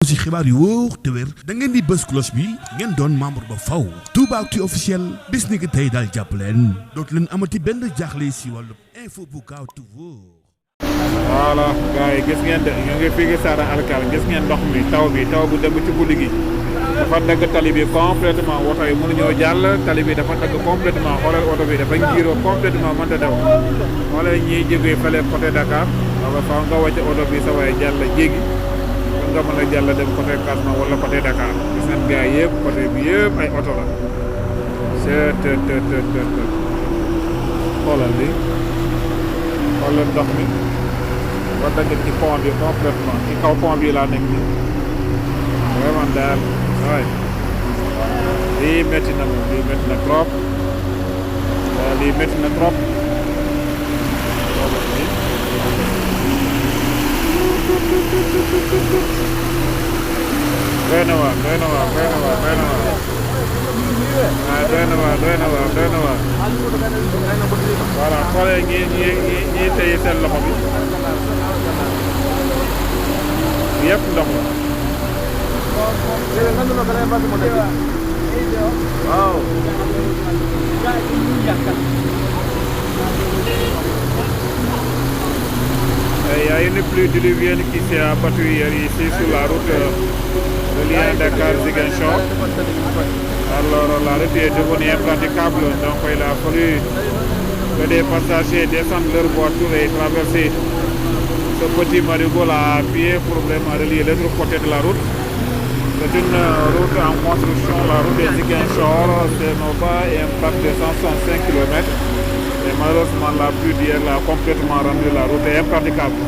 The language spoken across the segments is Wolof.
si xibaar yu wóor te wér da ngeen di bës cloche bi ngeen doon membre ba faw Toubactu officiel bis ni ki tey daal jàpp leen dootu leen amati benn jaaxle si wàllu info bu gaaw te wóor. voilà gars yi gis ngeen de ñu ngi fii gi Saara Alkal gis ngeen ndox mi taw bu dem ci guddi gi dafa dagg tali bi complètement oto yi mënuñoo jàll tali bi dafa dagg complètement xoolal oto bi dafa ngiiroo complètement mënta daw xoolal ñiy jógee fële côté Dakar wala faaw nga wàcce oto bi sa waaye jàll jéggi kon nga mën a jàll dem côté Casamance wala côté Dakar gis ngeen gars yëpp côté bi yëpp ay oto la xoolal li xoolal ndox mi ba dagg ci pont bi complètement ci kaw pont bi laa nekk nii vraiment daal waay lii métti na moom lii métti na trop lii métti na trop doy na waar doy na waar doy na waar doy na waar waaw doy na waar doy na waar doy na waar voilà xoolee ñi téye seen loxo bi yëpp ndox la waaw il y a une pluie diluvienne qui s'est abattue hier ici sur la route reliant Dakar-Ziguinchor. Alors la route est devenue impraticable, donc il a fallu que des passagers descendent leur voiture et traverser ce petit marigot à pied pour vraiment relier l'autre côté de la route. C'est une route en construction, la route de Ziguinchor, c'est Nova et un parc de 165 km. Et malheureusement, la pluie d'hier a complètement rendu la route impraticable.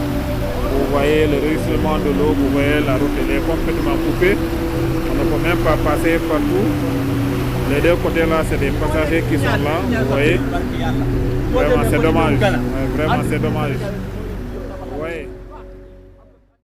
Vous voyez le ruissellement de l'eau, vous voyez la route elle est complètement coupée. On ne peut même pas passer partout. Les deux côtés là, c'est des passagers qui sont là, vous voyez. Vraiment, c'est dommage. Vraiment, c'est dommage.